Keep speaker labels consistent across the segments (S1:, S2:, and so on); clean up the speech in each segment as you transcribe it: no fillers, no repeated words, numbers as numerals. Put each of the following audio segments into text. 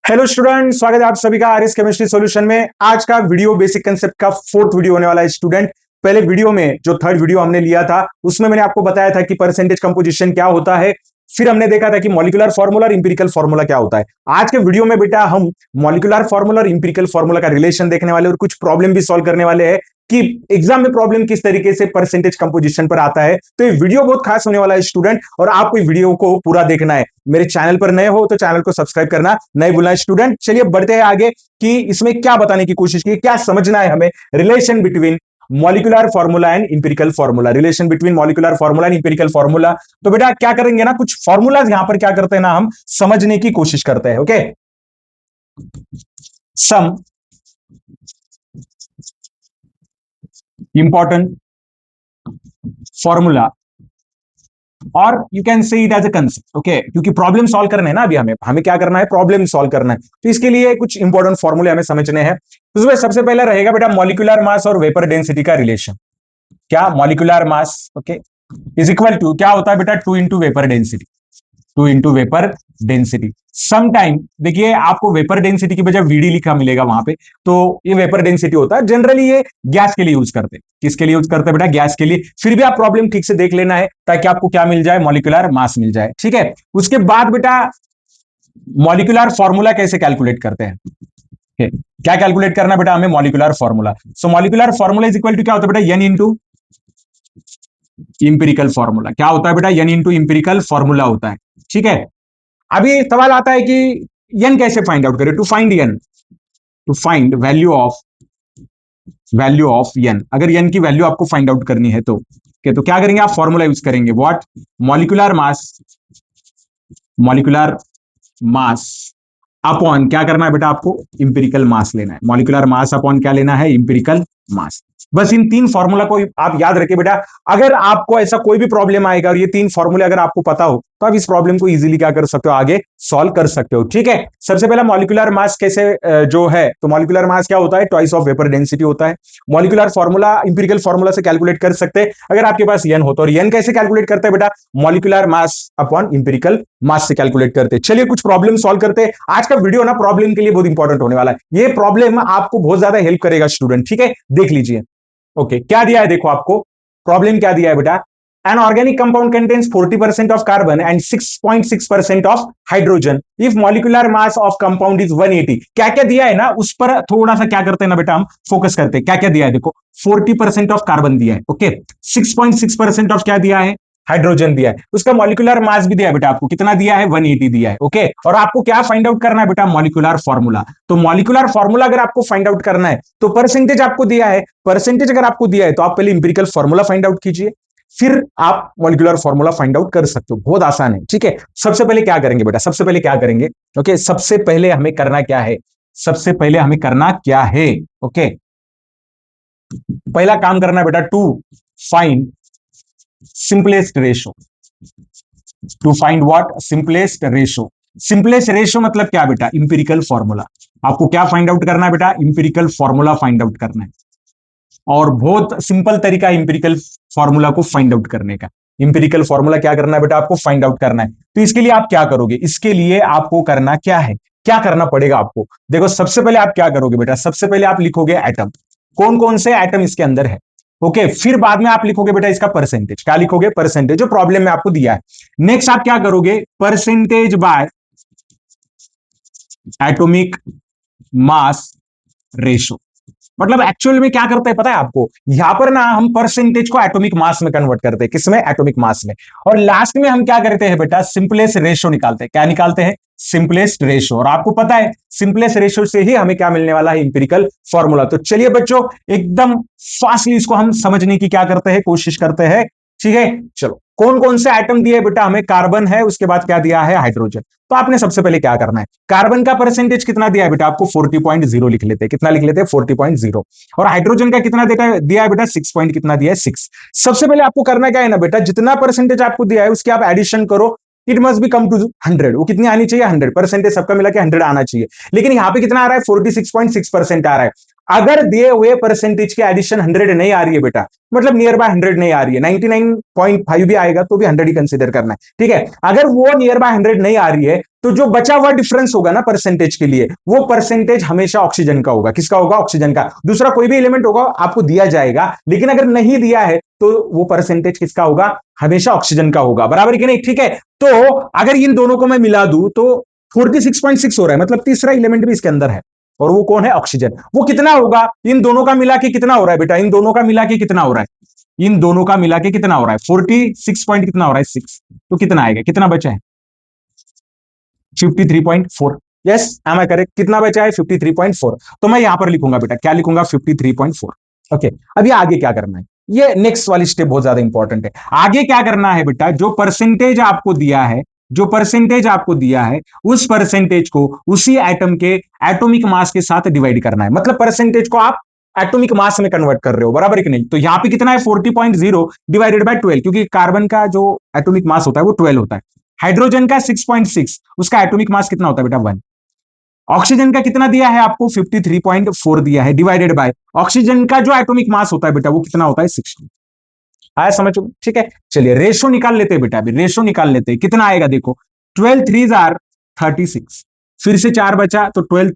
S1: Hello student, स्वागत है आप सभी का आरएस केमिस्ट्री सॉल्यूशन में। आज का वीडियो बेसिक कंसेप्ट का फोर्थ वीडियो होने वाला है स्टूडेंट। पहले वीडियो में जो थर्ड वीडियो हमने लिया था उसमें मैंने आपको बताया था कि परसेंटेज कंपोजिशन क्या होता है। फिर हमने देखा था कि मॉलिक्यूलर फार्मूला और इंपिरिकल फार्मूला क्या होता है। आज के वीडियो में बेटा हम मॉलिक्यूलर फार्मूला और इंपिरिकल फार्मूला का रिलेशन देखने वाले और कुछ प्रॉब्लम भी सॉल्व करने वाले हैं कि एग्जाम में प्रॉब्लम किस तरीके से परसेंटेज कंपोजिशन पर आता है। तो ये वीडियो बहुत खास होने वाला है स्टूडेंट, और आपको वीडियो को पूरा देखना है। मेरे चैनल पर नए हो तो चैनल को सब्सक्राइब करना नहीं भूलना है स्टूडेंट। चलिए बढ़ते हैं आगे कि इसमें क्या बताने की कोशिश की, क्या समझना है हमें। Relation between molecular formula and empirical formula, relation between molecular formula and empirical formula. तो बेटा क्या करेंगे ना, कुछ फार्मूलाज यहां पर क्या करते हैं ना, हम समझने की कोशिश करते हैं। ओके, सम इंपॉर्टेंट फॉर्मूला और you can say it as a concept. Okay, क्योंकि प्रॉब्लम सॉल्व करना है ना, अभी हमें हमें क्या करना है, प्रॉब्लम सॉल्व करना है। तो इसके लिए कुछ इंपॉर्टेंट फॉर्मूले हमें समझने हैं। उसमें सबसे पहले रहेगा बेटा मॉलिक्यूलर मास और वेपर डेंसिटी का रिलेशन। क्या molecular mass okay is equal to क्या होता है बेटा, 2 into vapour density. 2 into vapour density. Sometime देखिए आपको वेपर डेंसिटी की बजाय वीडी लिखा मिलेगा वहां पे, तो ये वेपर डेंसिटी होता है। जनरली ये गैस के लिए यूज करते हैं। किसके लिए यूज करते हैं बेटा, गैस के लिए। फिर भी आप प्रॉब्लम ठीक से देख लेना है ताकि आपको क्या मिल जाए, मॉलिक्यूलर मास मिल जाए। ठीक है, उसके बाद बेटा मॉलिक्यूलर फॉर्मूला कैसे कैलकुलेट करते हैं। okay. क्या कैलकुलेट करना बेटा हमें, molecular formula. So molecular formula is equal to क्या होता है बेटा, एन इंटू इंपिरिकल फॉर्मूला। क्या होता है बेटा, एन इंटू इंपिरिकल फॉर्मूला होता है। ठीक है, अभी सवाल आता है कि एन कैसे फाइंड आउट करें। To find N, to find value of N, अगर एन की वैल्यू आपको फाइंड आउट करनी है तो क्या करेंगे आप, फॉर्मूला यूज करेंगे। व्हाट, मॉलिक्यूलर मास अपॉन क्या करना है बेटा, आपको इंपिरिकल मास लेना है। मॉलिक्यूलर मास अपॉन क्या लेना है, इंपिरिकल मास। बस इन तीन फॉर्मूला को आप याद रखिए बेटा। अगर आपको ऐसा कोई भी प्रॉब्लम आएगा और ये तीन फॉर्मूले अगर आपको पता हो तो आप इस प्रॉब्लम को इजीली क्या कर सकते हो, आगे सॉल्व कर सकते हो। ठीक है, सबसे पहला मॉलिक्यूलर मास कैसे जो है, तो मॉलिक्यूलर मास क्या होता है, ट्वाइस ऑफ वेपर डेंसिटी होता है। मॉलिक्यूलर फॉर्मूला इंपिरिकल फॉर्मूला से कैलकुलेट कर सकते हैं अगर आपके पास एन हो तो। और एन कैसे कैलकुलेट करते हैं बेटा, मॉलिक्यूलर मास अपॉन इंपिरिकल मास से कैलकुलेट करते हैं। चलिए कुछ प्रॉब्लम सॉल्व करते हैं। आज का वीडियो ना प्रॉब्लम के लिए बहुत इंपॉर्टेंट होने वाला है। ये प्रॉब्लम आपको बहुत ज्यादा हेल्प करेगा स्टूडेंट। ठीक है, देख लीजिए। ओके, क्या दिया है देखो, आपको प्रॉब्लम क्या दिया है बेटा। An organic compound contains 40% of carbon and 6.6% of hydrogen if molecular mass of compound is 180। क्या क्या दिया है ना, उस पर थोड़ा सा क्या करते हैं ना बेटा, हम फोकस करते हैं। क्या क्या दिया है देखो, 40% ऑफ कार्बन दिया है। ओके, 6.6% ऑफ क्या दिया है, हाइड्रोजन दिया है। उसका मॉलिक्यूलर मास भी दिया है बेटा, आपको कितना दिया है, 180 दिया है। ओके, और आपको क्या फाइंड आउट करना है बेटा, मॉलिक्यूलर फॉर्मूला। तो मॉलिक्यूलर फॉर्मूला अगर आपको फाइंड आउट करना है तो परसेंटेज आपको दिया है। परसेंटेज अगर आपको दिया है तो आप पहले इंपिरिकल फॉर्मूला फाइंड आउट कीजिए, फिर आप मॉलिक्यूलर फॉर्मूला फाइंड आउट कर सकते हो। बहुत आसान है। ठीक है, सबसे पहले क्या करेंगे बेटा, सबसे पहले क्या करेंगे, ओके, सबसे पहले हमें करना क्या है, सबसे पहले हमें करना क्या है, ओके, पहला काम करना है बेटा, to find simplest ratio. To find what, simplest ratio. Simplest ratio मतलब क्या बेटा, इंपिरिकल फॉर्मूला। आपको क्या फाइंड आउट करना है बेटा, इंपिरिकल फॉर्मूला फाइंड आउट करना है। और बहुत सिंपल तरीका इंपिरिकल फॉर्मूला को फाइंड आउट करने का। इंपिरिकल फॉर्मूला क्या करना है बेटा, आपको फाइंड आउट करना है। तो इसके लिए आप क्या करोगे, इसके लिए आपको करना क्या है, क्या करना पड़ेगा आपको, देखो सबसे पहले आप क्या करोगे बेटा, सबसे पहले आप लिखोगे एटम, कौन कौन से एटम इसके अंदर है। ओके, फिर बाद में आप लिखोगे बेटा इसका परसेंटेज। क्या लिखोगे, परसेंटेज, जो प्रॉब्लम में आपको दिया है। नेक्स्ट आप क्या करोगे, percentage by atomic mass ratio. मतलब एक्चुअल में क्या करते हैं पता है आपको, यहां पर ना हम परसेंटेज को एटॉमिक मास में कन्वर्ट करते हैं। किसमें, एटॉमिक मास में। और लास्ट में हम क्या करते हैं बेटा, सिंपलेस्ट रेशो निकालते हैं। क्या निकालते हैं, सिंपलेस्ट रेशो। और आपको पता है सिंपलेस्ट रेशो से ही हमें क्या मिलने वाला है, इंपिरिकल फॉर्मूला। तो चलिए बच्चों एकदम फास्टली इसको हम समझने की क्या करते हैं, कोशिश करते हैं। ठीक है, चलो कौन कौन से आइटम दिए बेटा, हमें कार्बन है, उसके बाद क्या दिया है, हाइड्रोजन। तो आपने सबसे पहले क्या करना है, कार्बन का परसेंटेज कितना दिया है बेटा, आपको 40.0 लिख लेते हैं। कितना लिख लेते हैं, 40.0। और हाइड्रोजन का कितना दिया है बेटा, 6 पॉइंट कितना दिया है, 6। सबसे पहले आपको करना क्या है ना बेटा, जितना परसेंटेज आपको दिया है उसके आप एडिशन करो। It must be come to 100। वो कितनी आनी चाहिए, 100 परसेंटेज, सबका मिला के 100 आना चाहिए। लेकिन यहाँ पे कितना आ रहा है, 46.6% आ रहा है। अगर दिए हुए परसेंटेज की एडिशन 100 नहीं आ रही है बेटा, मतलब नियर बाय 100 नहीं आ रही है, 99.5 भी आएगा तो भी 100 ही कंसीडर करना है, ठीक है। अगर वो नियर बाय 100 नहीं आ रही है तो जो बचा हुआ डिफरेंस होगा ना परसेंटेज के लिए, वो परसेंटेज हमेशा ऑक्सीजन का होगा। किसका होगा? ऑक्सीजन का। दूसरा कोई भी एलिमेंट होगा आपको दिया जाएगा, लेकिन अगर नहीं दिया है तो वो परसेंटेज किसका होगा? हमेशा ऑक्सीजन का होगा। बराबर कि नहीं? ठीक है। तो अगर इन दोनों को मैं मिला दूं तो 46.6 हो रहा है, मतलब तीसरा एलिमेंट भी इसके अंदर है, और वो कौन है? ऑक्सीजन। वो कितना होगा? इन दोनों का मिला के कितना हो रहा है बेटा? इन दोनों का मिला के कितना हो रहा है? इन दोनों का मिला के कितना हो रहा है? 46 पॉइंट कितना हो रहा है? 6। तो कितना आएगा? कितना बचा है? 53.4। Yes, am I correct? कितना बचा है? 53.4। तो मैं यहां पर लिखूंगा बेटा, क्या लिखूंगा? 53.4। ओके, अभी आगे क्या करना है? ये नेक्स्ट वाली स्टेप बहुत ज्यादा इंपॉर्टेंट है। आगे क्या करना है बेटा? जो परसेंटेज आपको दिया है, जो परसेंटेज आपको दिया है, उस परसेंटेज को उसी एटम के एटॉमिक मास के साथ डिवाइड करना है। मतलब परसेंटेज को आप एटॉमिक मास में कन्वर्ट कर रहे हो, बराबर है कि नहीं? तो यहां पे कितना है? 40.0 डिवाइडेड बाय 12, क्योंकि कार्बन का जो एटॉमिक मास होता है वो 12 होता है। हाइड्रोजन का 6.6, उसका एटॉमिक मास कितना होता है बेटा? 1। ऑक्सीजन का कितना दिया है आपको? 53.4 दिया है, डिवाइडेड बाय ऑक्सीजन का जो एटॉमिक मास होता है बेटा वो कितना होता है? 16। आया समझ? ठीक है, चलिए रेशो निकाल लेते हैं बेटा। अभी रेशो निकाल लेते हैं, कितना आएगा देखो। 12 3 आर 36, फिर से 4 बचा तो 12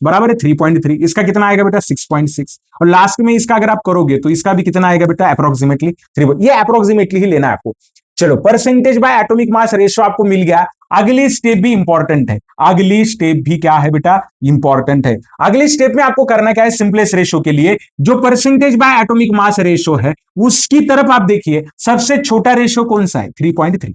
S1: बराबर है 3.3। इसका कितना आएगा बेटा? 6.6। और लास्ट में इसका अगर आप करोगे तो इसका भी कितना आएगा बेटा? अप्रोक्सीमेटली 3। ये अप्रोक्सीमेटली ही लेना है आपको। चलो, percentage by atomic mass ratio आपको मिल गया। अगली स्टेप भी इंपॉर्टेंट है। अगली स्टेप भी क्या है बेटा? इंपॉर्टेंट है। अगली स्टेप में आपको करना क्या है? सिंपलेस्ट रेशो के लिए जो percentage by atomic mass ratio है उसकी तरफ आप देखिए, सबसे छोटा रेशो कौन सा है? 3.3।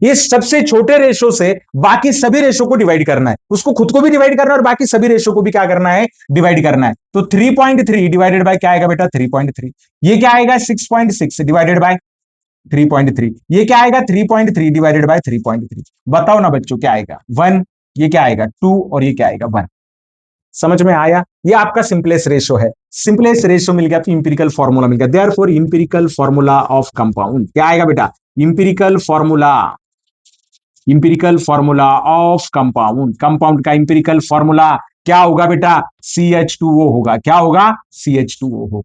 S1: ये सबसे छोटे रेशो से बाकी सभी रेशो को डिवाइड करना है, उसको खुद को भी डिवाइड करना है और बाकी सभी रेशो को भी क्या करना है? डिवाइड करना है। तो 3.3 डिवाइडेड बाय क्या आएगा बेटा? 3.3। ये क्या आएगा? 6.6 डिवाइडेड बाय 3.3। ये क्या आएगा? 3.3 डिवाइडेड बाय 3.3। बताओ ना बच्चों, क्या आएगा? 1। ये क्या आएगा? 2। और ये क्या आएगा? 1। समझ में आया? ये आपका सिंपलेस्ट रेशो है। सिंपलेस्ट रेशो मिल गया तो इंपिरिकल फॉर्मूला मिल गया। Therefore empirical formula of compound क्या आएगा बेटा? Empirical formula, empirical formula of compound, compound का इंपिरिकल फॉर्मूला क्या होगा बेटा? CH2O होगा। क्या होगा? CH2O होगा।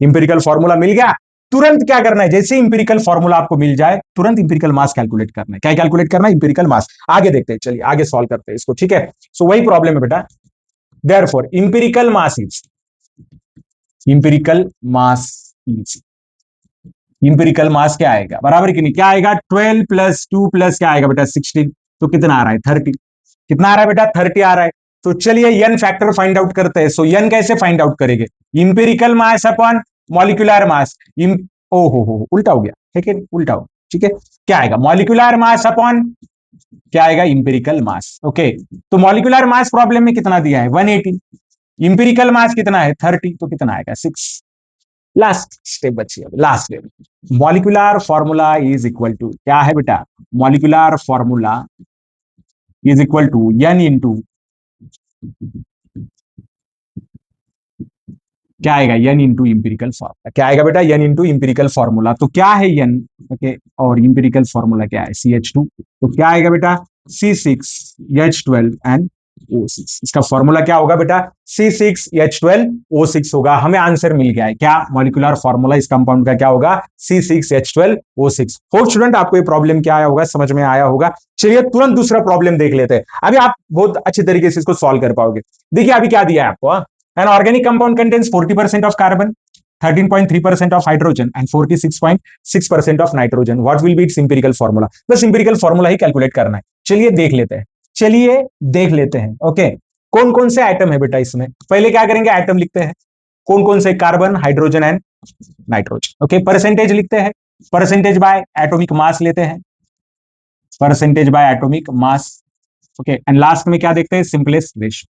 S1: इंपिरिकल फॉर्मूला मिल गया। तुरंत क्या करना है? जैसे इंपिरिकल फॉर्मूला आपको मिल जाए तुरंत इंपिरिकल मास कैलकुलेट करना है। क्या कैलकुलेट करना है? इंपिरिकल मास। आगे देखते हैं, चलिए आगे सॉल्व करते हैं इसको, ठीक है। सो वही प्रॉब्लम है बेटा। Therefore empirical mass is, empirical mass is, empirical mass क्या आएगा? बराबर कि नहीं? क्या आएगा? 12 प्लस 2 प्लस क्या आएगा बेटा? 16। तो कितना आ रहा है? 30। कितना आ रहा है बेटा? 30 आ रहा है। तो चलिए एन फैक्टर फाइंड आउट करते हैं। सो एन कैसे फाइंड आउट करेंगे? Empirical mass upon molecular mass. ओ हो, उल्टा हो गया, ठीक है, उल्टा हो। ठीक है, क्या आएगा? मॉलिक्यूलर मास अपॉन क्या आएगा? इंपिरिकल मास। ओके, तो मॉलिक्यूलर मास प्रॉब्लम में कितना दिया है? 180। इंपिरिकल मास कितना है? 30। तो कितना आएगा? 6। लास्ट स्टेप बची है, last step. Molecular formula is equal to क्या है बेटा? Molecular formula is equal to N into क्या आएगा? N into empirical formula. क्या आएगा बेटा? N into empirical formula. तो क्या है एन? ओके, और इंपिरिकल फॉर्मूला क्या है? CH2। तो क्या आएगा बेटा? C6H12 and O6। इसका फॉर्मूला क्या होगा बेटा? C6H12O6 होगा। हमें आंसर मिल गया है। क्या मॉलिक्यूलर फॉर्मूला इस कंपाउंड का क्या होगा? C6H12O6। होप स्टूडेंट आपको ये प्रॉब्लम क्या आया होगा, समझ में आया होगा। चलिए तुरंत दूसरा प्रॉब्लम देख लेते हैं। अभी आप बहुत अच्छे तरीके से इसको सॉल्व कर पाओगे। देखिए अभी क्या दिया है आपको। An organic compound contains 40% of carbon, 13.3% of hydrogen and 46.6% of nitrogen. What will be its empirical formula? बस empirical formula ही कैलकुलेट करना है। चलिए देख लेते हैं, चलिए देख लेते हैं। ओके, कौन कौन से आइटम है बेटा इसमें? पहले क्या करेंगे? आइटम लिखते हैं। कौन कौन से? Carbon, hydrogen and nitrogen. Okay, percentage लिखते हैं। परसेंटेज बाय एटॉमिक मास लेते हैं, percentage by atomic mass. Okay, and last में क्या देखते हैं? Simplest ratio.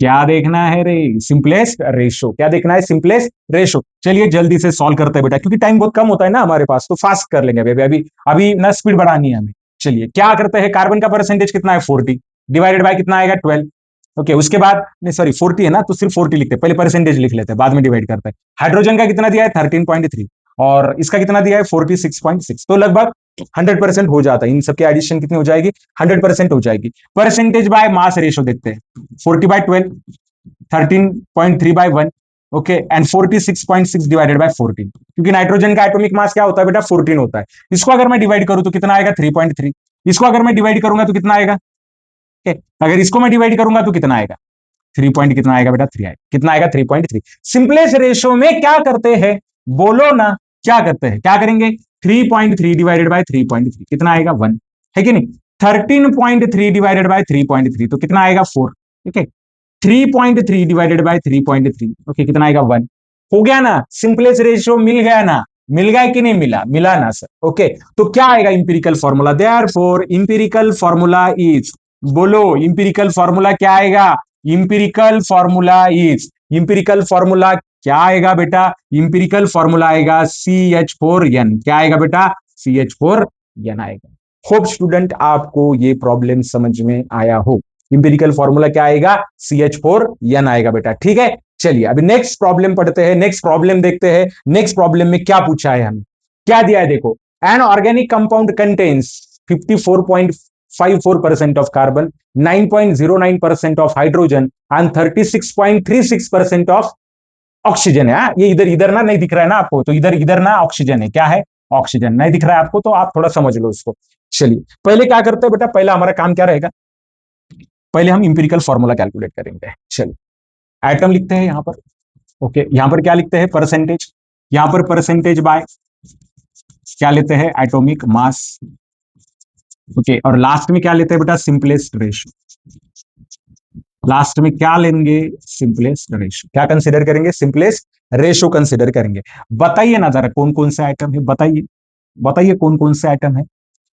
S1: क्या देखना है रे? Simplest ratio. क्या देखना है? Simplest ratio. चलिए जल्दी से सॉल्व करते हैं बेटा, क्योंकि टाइम बहुत कम होता है ना हमारे पास, तो फास्ट कर लेंगे अभी अभी अभी ना, स्पीड बढ़ानी है हमें। चलिए क्या करते हैं? कार्बन का परसेंटेज कितना है? 40 डिवाइडेड बाय कितना आएगा? 12। ओके, उसके बाद नहीं सॉरी 40 है ना, तो सिर्फ 40 लिखते हैं, पहले परसेंटेज लिख लेते हैं, बाद में डिवाइड करते हैं। हाइड्रोजन का कितना दिया है? 13.3। और इसका कितना दिया है? 46.6। तो लगभग 100% हो जाता है। इन सबके एडिशन कितनी हो जाएगी? 100% हो जाएगी। परसेंटेज बाय मास रेशो देखते हैं। 40/12 13.3/1, ओके, एंड 46.6 डिवाइडेड बाय 14, क्योंकि नाइट्रोजन का एटॉमिक मास क्या होता है बेटा 14 होता है। इसको अगर मैं डिवाइड करूं तो कितना आएगा 3.3, इसको अगर मैं डिवाइड करूंगा तो कितना आएगा, okay? अगर इसको मैं डिवाइड करूंगा तो कितना आएगा 3 पॉइंट, कितना आएगा बेटा 3 आएगा, कितना आएगा 3.3। सिंपलेस्ट रेशियो में क्या करते हैं बोलो ना, क्या करते हैं, क्या करेंगे 3.3 डिवाइडेड बाय 3.3 कितना आएगा 1, है कि नहीं। 13.3 डिवाइडेड बाय 3.3 तो कितना आएगा 4, ठीक है। 3.3 डिवाइडेड बाय 3.3, ओके, कितना आएगा 1। हो गया ना, सिंपलेस्ट रेशियो मिल गया ना, मिल गया कि नहीं मिला, मिला ना सर, ओके। तो क्या आएगा empirical formula, therefore empirical formula is, बोलो इंपिरिकल फॉर्मूला क्या आएगा, empirical formula is, empirical formula क्या आएगा बेटा, इंपिरिकल फॉर्मूला आएगा CH4N, क्या आएगा बेटा CH4N आएगा। होप स्टूडेंट आपको ये प्रॉब्लम समझ में आया हो, इंपिरिकल फॉर्मूला क्या आएगा CH4N आएगा बेटा, ठीक है। चलिए अभी नेक्स्ट प्रॉब्लम पढ़ते हैं, नेक्स्ट प्रॉब्लम देखते हैं, नेक्स्ट प्रॉब्लम में क्या पूछा है हमें, क्या दिया है देखो, an organic compound contains 54.54% of carbon, 9.09% of hydrogen and 36.36% of oxygen है। ये इधर इधर ना नहीं दिख रहा है ना आपको, तो इधर इधर ना ऑक्सीजन है, क्या है ऑक्सीजन, नहीं दिख रहा है आपको तो आप थोड़ा समझ लो उसको। चलिए पहले क्या करते हैं बेटा, पहला हमारा काम क्या रहेगा, पहले हम इंपिरिकल फॉर्मूला कैलकुलेट करेंगे। चलिए एटम लिखते हैं यहां पर, ओके, यहां पर क्या लिखते हैं परसेंटेज, यहां पर परसेंटेज बाय क्या लेते हैं एटॉमिक मास, ओके, और लास्ट में क्या लेते हैं बेटा सिंपलेस्ट रेशियो, लास्ट में क्या लेंगे सिंपलेस्ट रेशियो, क्या कंसीडर करेंगे सिंपलेस्ट रेशियो कंसीडर करेंगे। बताइए ना जरा कौन कौन से आइटम है, बताइए बताइए कौन कौन से आइटम है,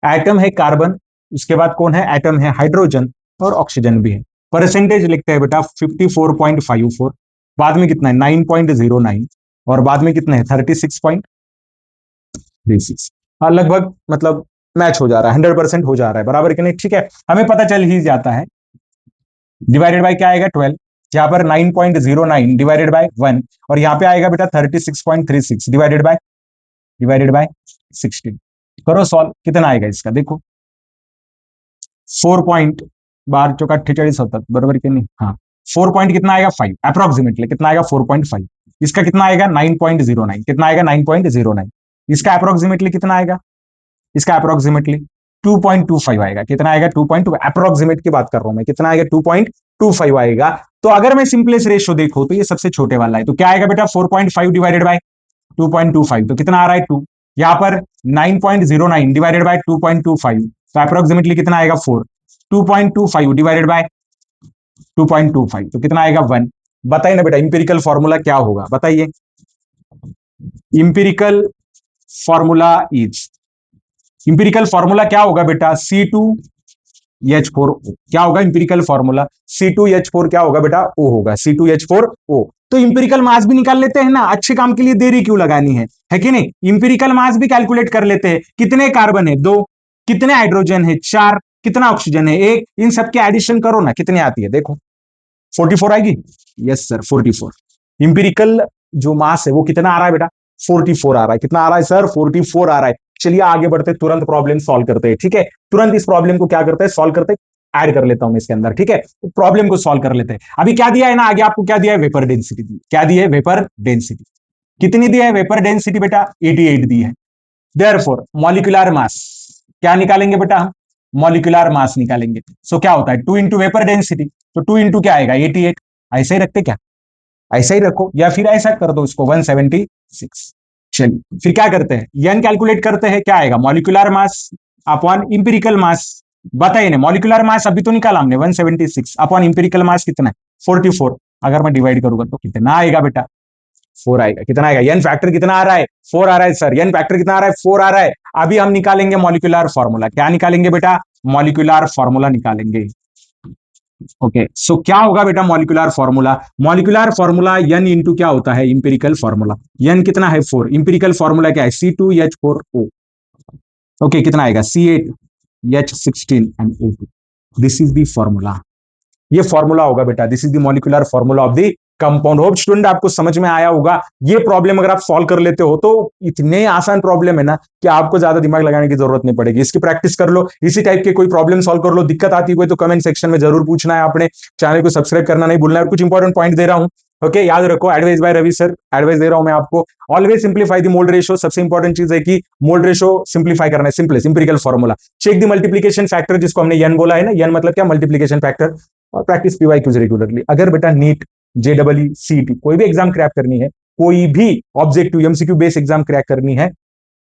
S1: एटम है कार्बन, उसके बाद कौन है एटम है हाइड्रोजन और ऑक्सीजन भी है। परसेंटेज लिखते हैं बेटा 54.54, बाद में कितना है 9.09 और बाद में कितना है 36.36, हाँ लगभग मतलब मैच हो जा रहा है, 100% हो जा रहा है बराबर कि नहीं, ठीक है, हमें पता चल ही जाता है। डिवाइडेड बाय क्या आएगा 12, यहाँ पर 9.09 डिवाइडेड बाय 1 और यहाँ पे आएगा बेटा 36.36 डिवाइडेड बाय 16, करो सॉल्व, कितना आएगा इसका देखो 4 पॉइंट, 12×4 = 48 होता बराबर कि नहीं, हाँ 4 पॉइंट कितना आएगा 5, अप्रोक्सीमेटली कितना आएगा 4.5, इसका कितना आएगा 9.09, कितना आएगा 9.09, इसका अप्रोक्सीमेटली कितना आएगा, इसका अप्रोक्सीमेटली 2.25 आएगा, कितना आएगा 2.2, अप्रोक्सीमेट की बात कर रहा हूं मैं, कितना आएगा 2.25 आएगा। तो अगर मैं सिंपलेस्ट रेशियो देखो तो ये सबसे छोटे वाला है, तो क्या आएगा बेटा 4.5 डिवाइडेड बाय 2.25 तो कितना आ रहा है 2, यहां पर 9.09 डिवाइडेड बाय 2.25 तो अप्रोक्सीमेटली कितना आएगा 4, 2.25 डिवाइडेड बाय 2.25 तो कितना आएगा 1। बताइए ना बेटा इंपिरिकल फॉर्मूला क्या होगा, बताइए empirical formula is, empirical formula क्या होगा बेटा C2H4O, क्या होगा इंपिरिकल फॉर्मूला C2H4 क्या होगा बेटा O होगा, C2H4O। तो इंपिरिकल मास भी निकाल लेते हैं ना, अच्छे काम के लिए देरी क्यों लगानी है कि नहीं, इंपिरिकल मास भी कैलकुलेट कर लेते हैं, कितने कार्बन है 2, कितने हाइड्रोजन है 4, कितना ऑक्सीजन है 1, इन सबके एडिशन करो ना कितने आती है देखो 44 आएगी, यस सर 44। इंपिरिकल जो मास है वो कितना आ रहा है बेटा 44 आ रहा है, कितना आ रहा है सर 44 आ रहा है। चलिए आगे बढ़ते तुरंत प्रॉब्लम सॉल्व करते हैं, ठीक है, तुरंत इस प्रॉब्लम को क्या करते हैं सॉल्व करते हैं, ऐड कर लेता हूं मैं इसके अंदर, ठीक है, प्रॉब्लम को सॉल्व कर लेते हैं। अभी क्या दिया है ना, आगे आपको क्या दिया है वेपर डेंसिटी दी, क्या दी है वेपर डेंसिटी, कितनी दी है वेपर डेंसिटी बेटा 88 दी है। देयरफॉर मॉलिक्यूलर मास क्या निकालेंगे बेटा हम, मॉलिक्यूलर मास निकालेंगे, सो क्या होता है 2 इंटू वेपर डेंसिटी, तो 2 इंटू क्या आएगा 88, ऐसे ही रखते क्या, ऐसा ही रखो या फिर ऐसा कर दो इसको 176। चलिए फिर क्या करते हैं यन कैलकुलेट करते हैं, क्या आएगा मॉलिक्यूलर मास अपॉन इंपिरिकल मास, बताइए ना मॉलिक्यूलर मास अभी तो निकाला हमने 176 अपॉन इंपिरिकल मास कितना है 44, अगर मैं डिवाइड करूंगा तो कितना आएगा बेटा 4 आएगा, कितना आएगा यन फैक्टर कितना आ रहा है 4 आ रहा है सर, यन फैक्टर कितना आ रहा है 4 आ रहा है। अभी हम निकालेंगे मॉलिक्यूलर फॉर्मूला, क्या निकालेंगे बेटा मॉलिक्यूलर फॉर्मूला निकालेंगे, ओके सो क्या होगा बेटा molecular formula, molecular formula N into क्या होता है इंपिरिकल फॉर्मूला, एन कितना है 4, इंपिरिकल फॉर्मूला क्या है C2H4O, ओके कितना आएगा C8H16 and O2, this is the formula, ये फॉर्मूला होगा बेटा, this is the molecular formula of the compound. Hope student आपको समझ में आया होगा। ये प्रॉब्लम अगर आप सॉल्व कर लेते हो तो इतने आसान प्रॉब्लम है ना कि आपको ज्यादा दिमाग लगाने की जरूरत नहीं पड़ेगी। इसकी प्रैक्टिस कर लो, इसी टाइप के कोई प्रॉब्लम सॉल्व कर लो। दिक्कत आती हुई तो कमेंट सेक्शन में जरूर पूछना है आपने। चैनल को सब्सक्राइब करना नहीं भूलना है। कुछ इंपॉर्टेंट पॉइंट दे रहा हूं, ओके याद रखो। Advice by Ravi sir, advice दे रहा हूं मैं आपको। Always simplify the mole ratio. सबसे इंपॉर्टेंट चीज है कि मोल्ड रेशियो सिंप्लीफाई करना है। Simplest empirical formula. Check the multiplication factor, जिसको हमने एन बोला है ना, एन मतलब क्या, मल्टीप्लीकेशन फैक्टर। और प्रैक्टिस पीवाई क्यूज रेगुलरली। अगर बेटा नीट, जेडबल सीटी कोई भी एग्जाम क्रैक करनी है, कोई भी objective MCQ base exam crack करनी है,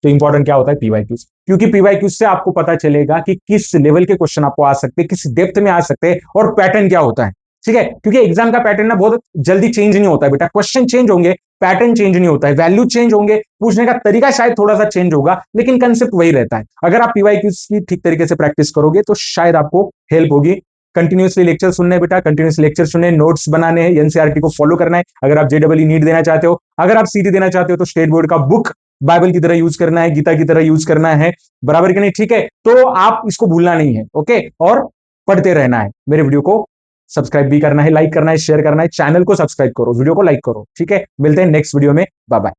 S1: तो इंपॉर्टेंट क्या होता है, पीवाई क्यूज। क्योंकि पीवाई क्यूज से आपको पता चलेगा कि किस लेवल के क्वेश्चन आपको आ सकते हैं, किस डेप्थ में आ सकते हैं, और पैटर्न क्या होता है। ठीक है, क्योंकि एग्जाम का पैटर्न ना बहुत जल्दी चेंज नहीं होता है बेटा। क्वेश्चन चेंज होंगे, पैटर्न चेंज नहीं होता है। वैल्यू चेंज होंगे, पूछने का तरीका शायद थोड़ा सा चेंज होगा, लेकिन कंसेप्ट वही रहता है। अगर आप पीवाई क्यूज की ठीक तरीके से प्रैक्टिस करोगे तो शायद आपको हेल्प होगी। कंटिन्यूसली लेक्चर सुनने बेटा, कंटिन्यूसली लेक्चर सुनने, नोट्स बनाने हैं, एनसीईआरटी को फॉलो करना है। अगर आप जेडबल नीट देना चाहते हो, अगर आप सीटी देना चाहते हो, तो स्टेट बोर्ड का बुक बाइबल की तरह यूज करना है, गीता की तरह यूज करना है, बराबर कि नहीं। ठीक है, तो आप इसको भूलना नहीं है, ओके। और पढ़ते रहना है। मेरे वीडियो को सब्सक्राइब भी करना है, लाइक करना है, शेयर करना है। चैनल को सब्सक्राइब करो, वीडियो को लाइक करो। ठीक है, मिलते हैं नेक्स्ट वीडियो में। Bye bye.